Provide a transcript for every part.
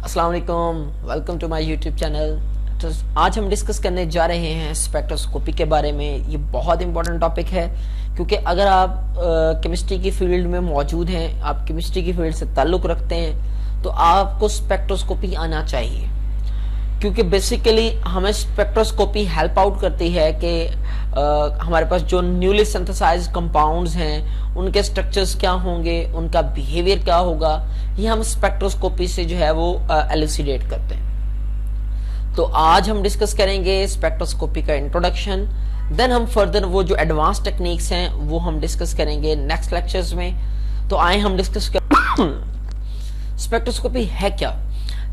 अस्सलाम वालेकुम, welcome to my YouTube channel. तो आज हम डिस्कस करने जा रहे हैं स्पेक्ट्रोस्कोपी के बारे में। ये बहुत इंपॉर्टेंट टॉपिक है क्योंकि अगर आप केमिस्ट्री की फील्ड में मौजूद हैं, आप केमिस्ट्री की फील्ड से ताल्लुक़ रखते हैं, तो आपको स्पेक्ट्रोस्कोपी आना चाहिए। क्योंकि बेसिकली हमें स्पेक्ट्रोस्कोपी हेल्प आउट करती है कि हमारे पास जो न्यूली सिंथेसाइज्ड कंपाउंड्स हैं उनके स्ट्रक्चर्स क्या होंगे, उनका बिहेवियर क्या होगा, ये हम स्पेक्ट्रोस्कोपी से जो है वो एलुसिडेट करते हैं। तो आज हम डिस्कस करेंगे स्पेक्ट्रोस्कोपी का इंट्रोडक्शन, देन हम फर्दर वो जो एडवांस टेक्निक्स हैं वो हम डिस्कस करेंगे नेक्स्ट लेक्चर्स में। तो आए हम डिस्कस कर स्पेक्ट्रोस्कोपी है क्या।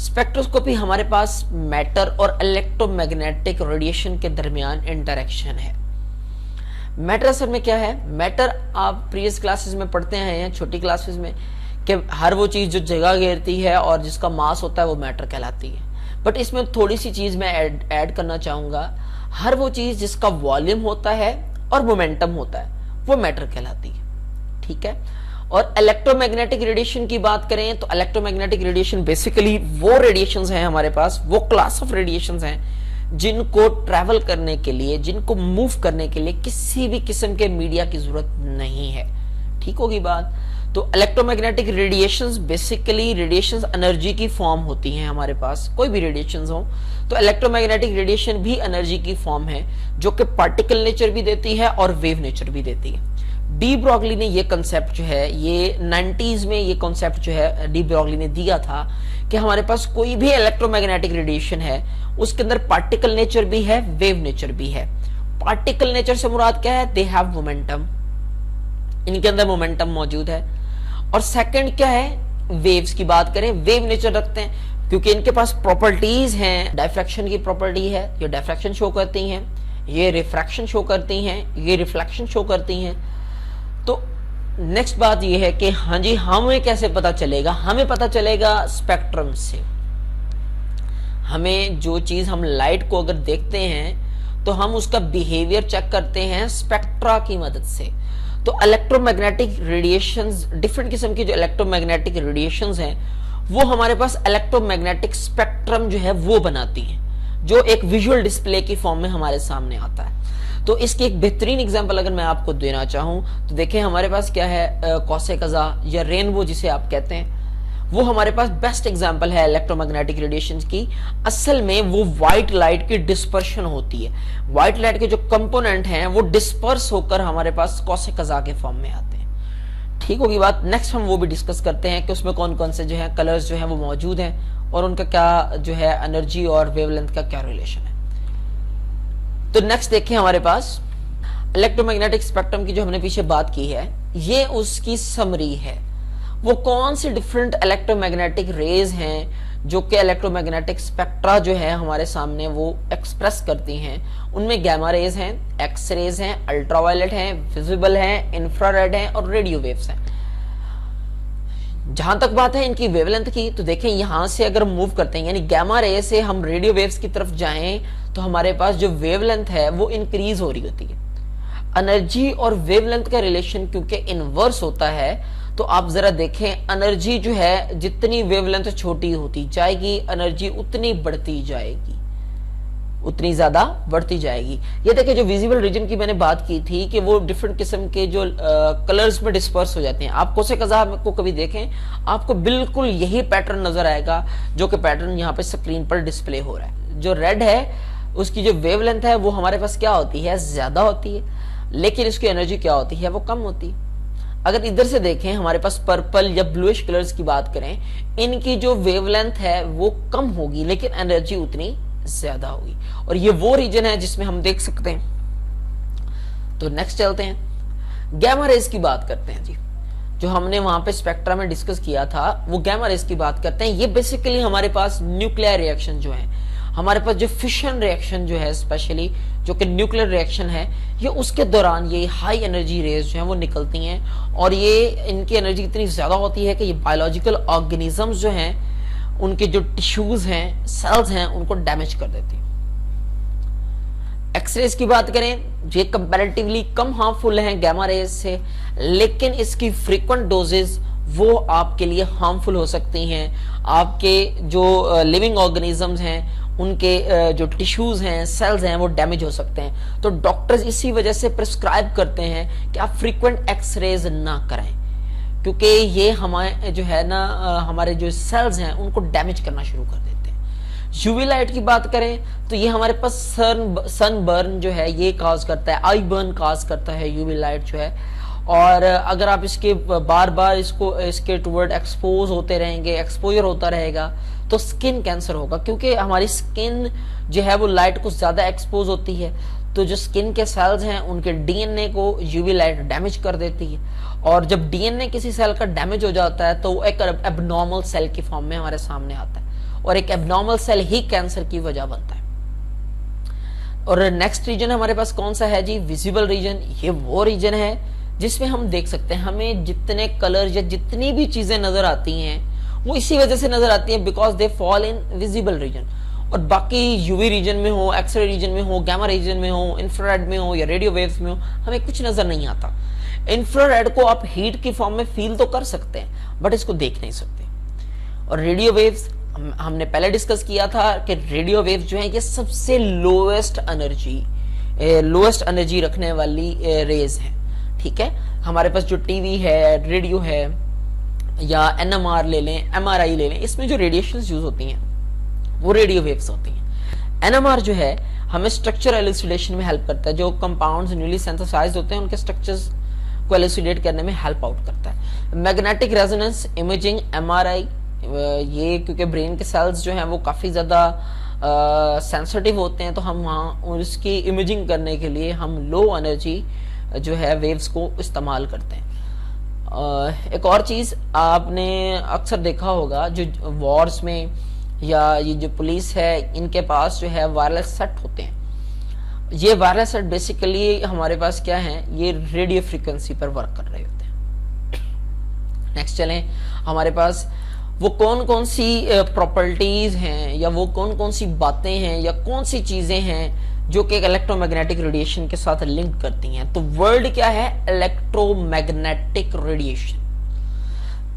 स्पेक्ट्रोस्कोपी हमारे पास मैटर और इलेक्ट्रोमैग्नेटिक रेडिएशन के दरमियान इंटरेक्शन है। मैटर असल में क्या है? मैटर आप प्रीवियस क्लासेस में पढ़ते हैं, छोटी क्लासेस में, कि हर वो चीज जो जगह घेरती है और जिसका मास होता है वो मैटर कहलाती है। बट इसमें थोड़ी सी चीज मैं ऐड करना चाहूंगा। हर वो चीज जिसका वॉल्यूम होता है और मोमेंटम होता है वो मैटर कहलाती है। ठीक है। और इलेक्ट्रोमैग्नेटिक रेडिएशन की बात करें तो इलेक्ट्रोमैग्नेटिक रेडिएशन बेसिकली वो रेडिएशंस हैं हमारे पास, वो क्लास ऑफ रेडिएशंस हैं जिनको ट्रैवल करने के लिए, जिनको मूव करने के लिए किसी भी किस्म के मीडिया की जरूरत नहीं है। ठीक होगी बात। तो electromagnetic radiations basically radiations energy की फॉर्म होती हैं हमारे पास, कोई भी रेडिएशंस हो तो इलेक्ट्रोमैग्नेटिक रेडिएशन भी एनर्जी की फॉर्म है जो कि पार्टिकल नेचर भी देती है और वेव नेचर भी देती है। डी ब्रॉगली ने ये कंसेप्ट जो है, ये 90s में ये कंसेप्ट जो है डी ब्रॉगली ने दिया था कि हमारे पास कोई भी इलेक्ट्रोमैग्नेटिक रेडिएशन है उसके अंदर पार्टिकल नेचर भी है, वेव नेचर भी है। पार्टिकल नेचर से मुराद क्या है? दे हैव मोमेंटम, इनके अंदर मोमेंटम मौजूद है। और सेकंड क्या है? वेव्स की बात करें, वेव नेचर रखते हैं क्योंकि इनके पास प्रॉपर्टीज हैं। डायफ्रैक्शन की प्रॉपर्टी है, ये डायफ्रैक्शन शो करती हैं, ये रिफ्रैक्शन शो करती हैं, ये रिफ्लेक्शन शो करती हैं। तो नेक्स्ट बात ये है कि हाँ जी, हमें कैसे पता चलेगा? हमें पता चलेगा स्पेक्ट्रम से। हमें जो चीज, हम लाइट को अगर देखते हैं तो हम उसका बिहेवियर चेक करते हैं स्पेक्ट्रा की मदद से। तो इलेक्ट्रोमैग्नेटिक रेडिएशंस, डिफरेंट किस्म की जो इलेक्ट्रोमैग्नेटिक रेडिएशंस हैं वो हमारे पास इलेक्ट्रोमैग्नेटिक स्पेक्ट्रम जो है वो बनाती हैं, जो एक विजुअल डिस्प्ले की फॉर्म में हमारे सामने आता है। तो इसकी एक बेहतरीन एग्जांपल अगर मैं आपको देना चाहूं तो देखें, हमारे पास क्या है, कौसे कज़ा या रेनबो जिसे आप कहते हैं, वो हमारे पास बेस्ट एग्जांपल है इलेक्ट्रोमैग्नेटिक रेडिएशन की। असल में वो व्हाइट लाइट की डिस्पर्शन होती है। व्हाइट लाइट के जो कंपोनेंट हैं वो डिस्पर्स होकर हमारे पास कौसे कज़ा के फॉर्म में आते हैं। ठीक होगी बात। नेक्स्ट हम वो भी डिस्कस करते हैं कि उसमें कौन कौन से जो है कलर्स जो है वो मौजूद हैं और उनका क्या जो है एनर्जी और वेवलेंथ का क्या रिलेशन है। तो नेक्स्ट देखें, हमारे पास इलेक्ट्रोमैग्नेटिक स्पेक्ट्रम की जो हमने पीछे बात की है, ये उसकी समरी है। वो कौन से डिफरेंट इलेक्ट्रोमैग्नेटिक रेज हैं जो कि इलेक्ट्रोमैग्नेटिक स्पेक्ट्रा जो है हमारे सामने वो एक्सप्रेस करती हैं। उनमें गैमा रेज हैं, एक्स रेज हैं, अल्ट्रावायलेट हैं, विजिबल हैं, इंफ्रारेड हैं और रेडियो वेव्स हैं। जहां तक बात है इनकी वेवलेंथ की, तो देखें यहां से अगर मूव करते हैं, यानी गैमा रे से हम रेडियो वेव्स की तरफ जाएं तो हमारे पास जो वेवलेंथ है वो इंक्रीज हो रही होती है। एनर्जी और वेवलेंथ का रिलेशन क्योंकि इनवर्स होता है, तो आप जरा देखें, एनर्जी जो है जितनी वेवलेंथ छोटी होती जाएगी एनर्जी उतनी बढ़ती जाएगी, उतनी ज्यादा बढ़ती जाएगी। ये देखिए, जो विजिबल रीजन की मैंने बात की थी कि वो डिफरेंट किस्म के जो कलर्स में डिस्पर्स हो जाते हैं। आप कौसे कज़ा को कभी देखें, आपको बिल्कुल यही पैटर्न नजर आएगा जो कि पैटर्न यहाँ पे स्क्रीन पर डिस्प्ले हो रहा है। जो रेड है उसकी जो वेवलेंथ है वो हमारे पास क्या होती है? ज्यादा होती है, लेकिन इसकी एनर्जी क्या होती है? वो कम होती है। अगर इधर से देखें, हमारे पास पर्पल या ब्लूइश कलर्स की बात करें, इनकी जो वेवलेंथ है वो कम होगी लेकिन एनर्जी उतनी ज्यादा होगी। और ये वो रीजन है जिसमें हम देख सकते हैं। तो नेक्स्ट चलते हैं, गैमा रेज की बात करते हैं जी। जो हमने वहां पे स्पेक्ट्रा में डिस्कस किया था वो गैमा रेज की बात करते हैं। ये बेसिकली हमारे पास न्यूक्लियर रिएक्शन जो है, हमारे पास जो फिशन रिएक्शन जो है, स्पेशली जो कि न्यूक्लियर रिएक्शन है, ये उसके दौरान ये हाई एनर्जी रेज जो है वो निकलती हैं और ये इनकी एनर्जी इतनी ज्यादा होती है कि ये बायोलॉजिकल ऑर्गेनिजम्स जो हैं, उनके जो टिश्यूज हैं, सेल्स हैं, उनको डैमेज कर देती है। एक्सरेज की बात करें, ये कंपैरेटिवली कम हार्मफुल हैं गैमा रेज से, लेकिन इसकी फ्रीक्वेंट डोजेस वो आपके लिए हार्मफुल हो सकती हैं। आपके जो लिविंग ऑर्गेनिजम्स हैं उनके जो टिश्यूज हैं, सेल्स हैं, वो डैमेज हो सकते हैं। तो डॉक्टर्स इसी वजह से प्रिस्क्राइब करते हैं कि आप फ्रीक्वेंट एक्सरेज ना करें, क्योंकि ये हमारे जो है ना हमारे जो सेल्स हैं उनको डैमेज करना शुरू कर देते हैं। यूवी लाइट की बात करें तो ये हमारे पास सन बर्न जो है ये काज करता है, आई बर्न काज करता है यूवी लाइट जो है। और अगर आप इसके बार बार इसके टुवर्ड एक्सपोज होते रहेंगे, एक्सपोजर होता रहेगा, तो स्किन कैंसर होगा, क्योंकि हमारी स्किन जो है वो लाइट को ज्यादा एक्सपोज होती है। तो जो स्किन के सेल्स हैं उनके डीएनए को यूवी लाइट डैमेज कर देती है, और जब डीएनए किसी सेल का डैमेज हो जाता है तो वो एक एबनॉर्मल सेल की फॉर्म में हमारे सामने आता है, और एक एबनॉर्मल सेल ही कैंसर की वजह बनता है। और नेक्स्ट रीजन हमारे पास कौन सा है जी? Visible region. ये वो रीजन है जिसमें हम देख सकते हैं, हमें जितने कलर या जितनी भी चीजें नजर आती हैं वो इसी वजह से नजर आती हैं, because they fall in visible region. और बाकी यूवी रीजन में हो, एक्सरे रीजन में हो, गामा रीजन में हो, इंफ्रारेड में हो या रेडियो वेव्स में हो, हमें कुछ नजर नहीं आता। इंफ्रारेड को आप हीट की फॉर्म में फील तो कर सकते हैं, बट इसको देख नहीं सकते। और रेडियो वेव्स हमने पहले डिस्कस किया था कि रेडियो वेव्स जो है ये सबसे लोएस्ट एनर्जी रखने वाली रेज है। ठीक है, हमारे पास जो टीवी है, रेडियो है, या एनएमआर ले लें, एमआरआई ले लें, इसमें जो रेडिएशंस यूज होती हैं वो रेडियो वेव्स होती हैं। एनएमआर जो है हमें स्ट्रक्चर एलुसिडेशन में हेल्प करता है। जो कंपाउंड्स न्यूली सिंथेसाइज्ड होते हैं उनके स्ट्रक्चर्स को एलुसिडेट करने में हेल्प आउट करता है। मैग्नेटिक रेजोनेंस इमेजिंग, एमआरआई, ये क्योंकि ब्रेन के सेल्स जो हैं वो काफी ज्यादा सेंसिटिव होते हैं, तो हम वहाँ उसकी इमेजिंग करने के लिए हम लो एनर्जी जो है वेव्स को इस्तेमाल करते हैं। एक और चीज आपने अक्सर देखा होगा, जो वॉर्स में या ये जो पुलिस है इनके पास जो है वायरलेस सेट होते हैं। ये वायरलेस सेट बेसिकली हमारे पास क्या है, ये रेडियो फ्रीक्वेंसी पर वर्क कर रहे होते हैं। नेक्स्ट चलें, हमारे पास वो कौन कौन सी प्रॉपर्टीज हैं या वो कौन कौन सी बातें हैं या कौन सी चीजें हैं जो कि इलेक्ट्रोमैग्नेटिक रेडिएशन के साथ लिंक करती हैं। तो वर्ड क्या है? Electromagnetic radiation.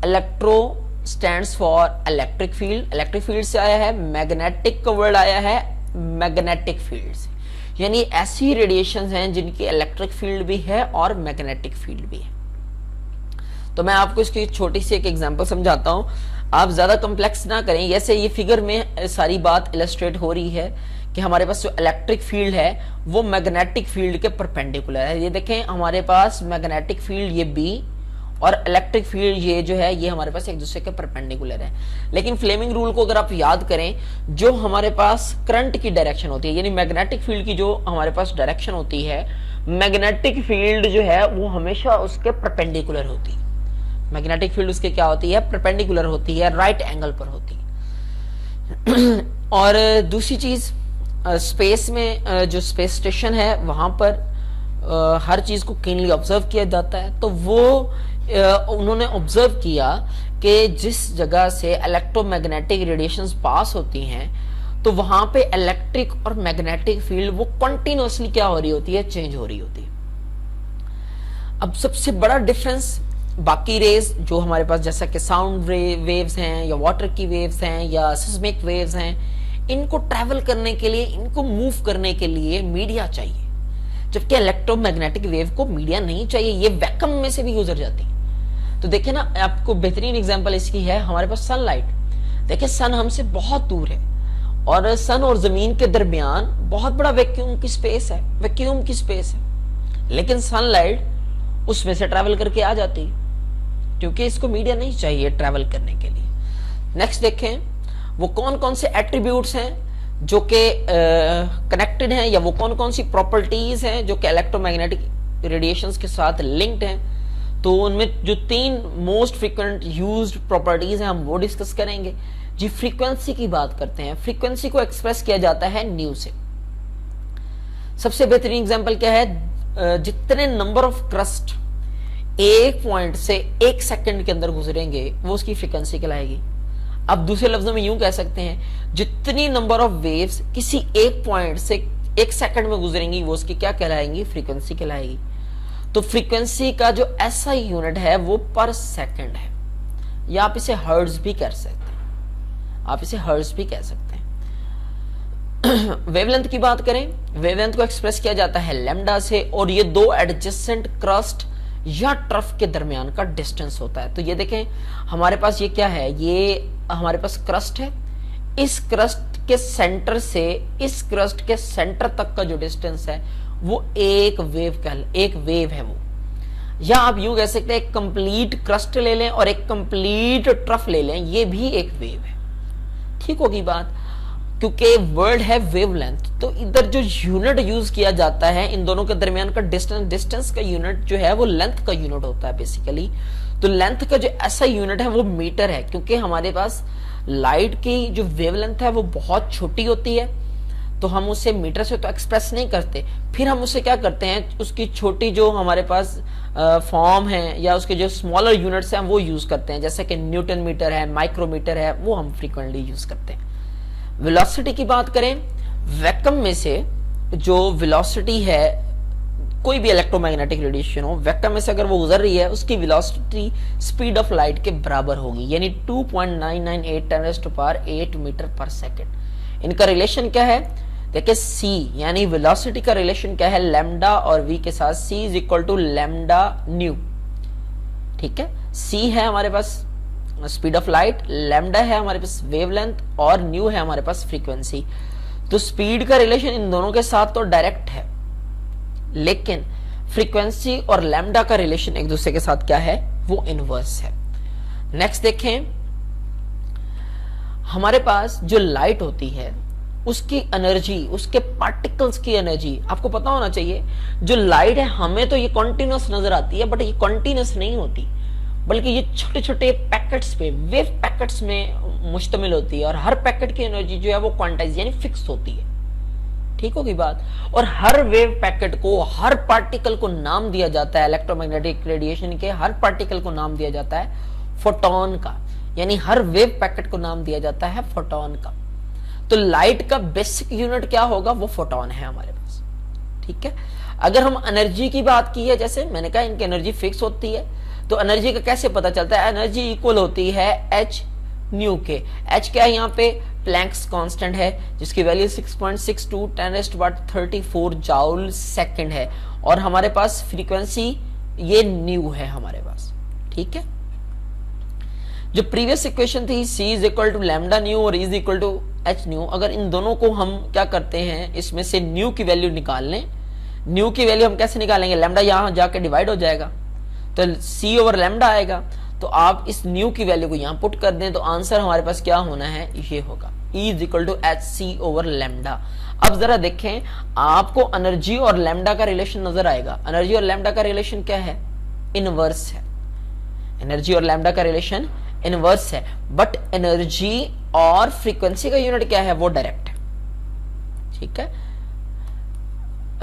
Electro stands for electric field, electric field से आया है। मैग्नेटिक का वर्ड आया है मैग्नेटिक फील्ड से, यानी ऐसी रेडिएशंस हैं जिनकी इलेक्ट्रिक फील्ड भी है और मैग्नेटिक फील्ड भी है। तो मैं आपको इसकी छोटी सी एक एग्जांपल समझाता हूं, आप ज्यादा कॉम्प्लेक्स ना करें। जैसे ये फिगर में सारी बात इलस्ट्रेट हो रही है कि हमारे पास जो इलेक्ट्रिक फील्ड है वो मैग्नेटिक फील्ड के परपेंडिकुलर है। ये देखें, हमारे पास मैग्नेटिक फील्ड ये बी और इलेक्ट्रिक फील्ड ये जो है ये हमारे पास एक दूसरे के परपेंडिकुलर है। लेकिन फ्लेमिंग रूल को अगर आप याद करें, जो हमारे पास करंट की डायरेक्शन होती है, यानी मैग्नेटिक फील्ड की जो हमारे पास डायरेक्शन होती है, मैग्नेटिक फील्ड जो है वो हमेशा उसके परपेंडिकुलर होती है। मैग्नेटिक फील्ड उसके क्या होती है? परपेंडिकुलर होती है, राइट एंगल पर होती है। और दूसरी चीज, स्पेस में जो स्पेस स्टेशन है वहां पर हर चीज को कीनली ऑब्जर्व किया जाता है। तो वो उन्होंने ऑब्जर्व किया कि जिस जगह से इलेक्ट्रोमैग्नेटिक रेडिएशंस पास होती हैं तो वहां पे इलेक्ट्रिक और मैग्नेटिक फील्ड वो कंटिन्यूअसली क्या हो रही होती है? चेंज हो रही होती है। अब सबसे बड़ा डिफरेंस बाकी रेज जो हमारे पास, जैसा कि साउंड वेव्स हैं या वाटर की वेव्स हैं या सिस्मिक वेव्स हैं, इनको ट्रैवल करने के लिए, इनको मूव करने के लिए मीडिया चाहिए, जबकि इलेक्ट्रोमैग्नेटिक वेव को मीडिया नहीं चाहिए, ये वैक्यूम में से भी गुजर जाती है। तो देखिए ना, आपको बेहतरीन एग्जांपल इसकी है हमारे पास सनलाइट। देखिए, सन हमसे बहुत दूर है और सन और जमीन के दरमियान बहुत बड़ा वैक्यूम की स्पेस है, लेकिन सनलाइट उसमें से ट्रैवल करके आ जाती है क्योंकि इसको मीडिया नहीं चाहिए ट्रैवल करने के लिए। नेक्स्ट देखें, वो कौन कौन से एट्रीब्यूट्स हैं जो कि कनेक्टेड हैं, या वो कौन कौन सी प्रॉपर्टीज हैं जो कि इलेक्ट्रोमैग्नेटिक रेडिएशंस के साथ लिंक्ड हैं। तो उनमें जो 3 मोस्ट फ्रीक्वेंट यूज्ड प्रॉपर्टीज हैं हम वो डिस्कस करेंगे जी। फ्रीक्वेंसी की बात करते हैं। फ्रीक्वेंसी को एक्सप्रेस किया जाता है न्यू से। सबसे बेहतरीन एग्जांपल क्या है? जितने नंबर ऑफ क्रस्ट एक पॉइंट से 1 सेकंड के अंदर गुजरेंगे वो उसकी फ्रीक्वेंसी कहलाएगी। अब दूसरे लफ्जों में यूं कह सकते हैं, जितनी नंबर ऑफ वेव्स किसी एक पॉइंट से 1 सेकंड में गुजरेंगी वो उसकी क्या कहलाएंगी? फ्रीक्वेंसी कहलाएगी। तो फ्रीक्वेंसी का जो ऐसा यूनिट है वो पर सेकंड है। या आप इसे हर्ट्ज भी कर सकते हैं, आप इसे हर्ट्ज भी कह सकते हैं। वेवलेंथ की बात करें, वेवलेंथ को एक्सप्रेस किया जाता है लैम्डा से, और ये दो एडजेसेंट क्रस्ट या ट्रफ के दरमियान का डिस्टेंस होता है। तो ये देखें हमारे पास ये क्या है, ये हमारे पास क्रस्ट है, इस क्रस्ट के सेंटर से इस क्रस्ट के सेंटर तक का जो डिस्टेंस है वो एक वेव है वो, या आप यूं कह सकते हैं एक कंप्लीट क्रस्ट ले लें और एक कंप्लीट ट्रफ ले लें, ये भी एक वेव है। ठीक होगी बात, क्योंकि वर्ड है वेवलेंथ, तो इधर जो यूनिट यूज किया जाता है इन दोनों के दरमियान का डिस्टेंस का यूनिट जो है वो लेंथ का यूनिट होता है बेसिकली। तो लेंथ का जो ऐसा यूनिट है वो मीटर है, क्योंकि हमारे पास लाइट की जो वेवलेंथ है वो बहुत छोटी होती है, तो हम उसे मीटर से तो एक्सप्रेस नहीं करते, फिर हम उसे क्या करते हैं, उसकी छोटी जो हमारे पास फॉर्म है या उसके जो स्मॉलर यूनिट्स हैं वो यूज करते हैं, जैसे कि न्यूटन मीटर है, माइक्रोमीटर है, वो हम फ्रीक्वेंटली यूज करते हैं। वेलोसिटी की बात करें, वैक्यूम में से जो वेलोसिटी है, कोई भी इलेक्ट्रोमैग्नेटिक रेडिएशन हो, वैक्यूम में से अगर वो गुजर रही है उसकी वेलोसिटी स्पीड ऑफ लाइट के बराबर होगी, यानी 2.998 10⁸ मीटर पर सेकेंड। इनका रिलेशन क्या है, देखिए c यानी वेलोसिटी का रिलेशन क्या है, लैम्डा और v के साथ, c is equal to lambda nu. ठीक है, c है हमारे पास स्पीड ऑफ लाइट, लैम्डा है हमारे पास वेवलेंथ, और न्यू है हमारे पास फ्रीक्वेंसी। तो स्पीड का रिलेशन इन दोनों के साथ तो डायरेक्ट है, लेकिन फ्रीक्वेंसी और लैम्डा का रिलेशन एक दूसरे के साथ क्या है, वो इनवर्स है। नेक्स्ट देखें, हमारे पास जो लाइट होती है उसकी एनर्जी, उसके पार्टिकल्स की एनर्जी आपको पता होना चाहिए। जो लाइट है हमें तो ये कॉन्टिन्यूस नजर आती है, बट ये कॉन्टिन्यूस नहीं होती, बल्कि ये छोटे छोटे पैकेट्स पे, वेव पैकेट्स में मुश्तमिल होती है, और हर पैकेट की एनर्जी जो है वो क्वांटाइज यानी फिक्स होती है। ठीक होगी बात, और हर वेव पैकेट को, हर पार्टिकल को नाम दिया जाता है, इलेक्ट्रोमैग्नेटिक रेडिएशन के हर पार्टिकल को नाम दिया जाता है फोटोन का, यानी हर वेव पैकेट को नाम दिया जाता है फोटोन का। तो लाइट का बेसिक यूनिट क्या होगा, वो फोटोन है हमारे पास। ठीक है, अगर हम एनर्जी की बात की है, जैसे मैंने कहा इनकी एनर्जी फिक्स होती है, तो एनर्जी का कैसे पता चलता है, एनर्जी इक्वल होती है h न्यू के। h क्या है, यहाँ पे प्लैंक्स कांस्टेंट है जिसकी वैल्यू 6.62 10⁻34 जूल सेकंड है, और हमारे पास फ्रीक्वेंसी ये न्यू है हमारे पास। ठीक है, जो प्रीवियस इक्वेशन थी c is equal to lambda nu और is equal to h nu, अगर इन दोनों को हम क्या करते हैं, इसमें से न्यू की वैल्यू निकाल लें। न्यू की वैल्यू हम कैसे निकालेंगे, लैम्डा यहां जाके डिवाइड हो जाएगा तो c ओवर लैम्डा आएगा, तो आप इस न्यू की वैल्यू को यहां पुट कर दें तो आंसर हमारे पास क्या होना है, ये होगा E is equal to H C over lambda. अब जरा देखें, आपको एनर्जी और लैम्डा का रिलेशन नजर आएगा। एनर्जी और लैम्डा का रिलेशन क्या है, इनवर्स है। एनर्जी और लैम्डा का रिलेशन इनवर्स है, बट एनर्जी और फ्रीक्वेंसी का यूनिट क्या है, वो डायरेक्ट है। ठीक है,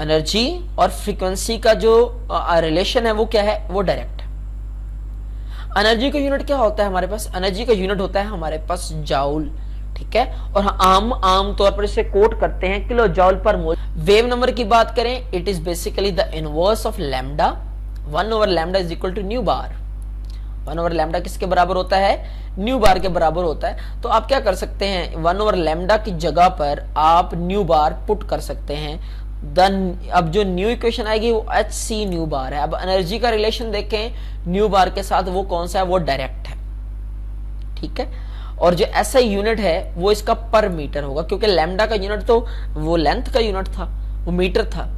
एनर्जी और फ्रीक्वेंसी का जो रिलेशन है वो क्या है, वो डायरेक्ट है। एनर्जी का यूनिट क्या होता है हमारे पास, एनर्जी का यूनिट होता है हमारे पास जूल। ठीक है, और आम तौर पर इसे कोट करते हैं किलो जूल पर मोल। वेव नंबर की बात करें, it is basically the inverse of lambda. 1 over lambda is equal to nu bar. 1 over lambda किसके बराबर होता है, न्यू बार के बराबर होता है। तो आप क्या कर सकते हैं, 1 ओवर लैम्डा की जगह पर आप न्यू बार पुट कर सकते हैं। अब जो न्यू इक्वेशन आएगी वो एच सी न्यू बार है। अब एनर्जी का रिलेशन देखें न्यू बार के साथ, वो कौन सा है, वो डायरेक्ट है। ठीक है, और जो ऐसा यूनिट है वो इसका पर मीटर होगा, क्योंकि लैम्डा का यूनिट तो वो लेंथ का यूनिट था, वो मीटर था।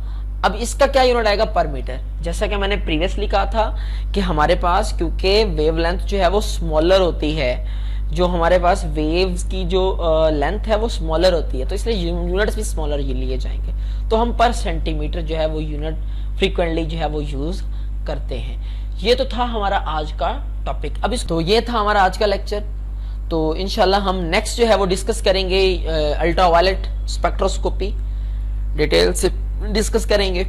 अब इसका क्या यूनिट आएगा, पर मीटर। जैसा कि मैंने प्रीवियसली कहा था कि हमारे पास क्योंकि वेवलेंथ जो है वो स्मॉलर होती है, जो हमारे पास वेव्स की जो लेंथ है वो स्मॉलर होती है, तो इसलिए यूनिट्स भी स्मॉलर लिए जाएंगे। तो हम पर सेंटीमीटर जो है वो यूनिट फ्रीक्वेंटली जो है वो यूज करते हैं। ये तो था हमारा आज का टॉपिक। अब तो ये था हमारा आज का लेक्चर। तो इंशाल्लाह हम नेक्स्ट जो है वो डिस्कस करेंगे अल्ट्रावायलेट स्पेक्ट्रोस्कोपी, डिटेल से डिस्कस करेंगे,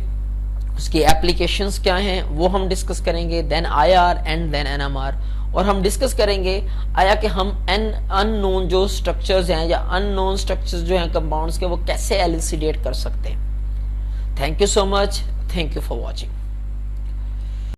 उसकी एप्लीकेशंस क्या हैं वो हम डिस्कस करेंगे, then IR and then NMR, और हम डिस्कस करेंगे आया कि हम अननोन जो स्ट्रक्चर्स हैं या अननोन स्ट्रक्चर्स जो हैं कंपाउंड्स के, वो कैसे एलिसिडेट कर सकते हैं। Thank you so much, thank you for watching.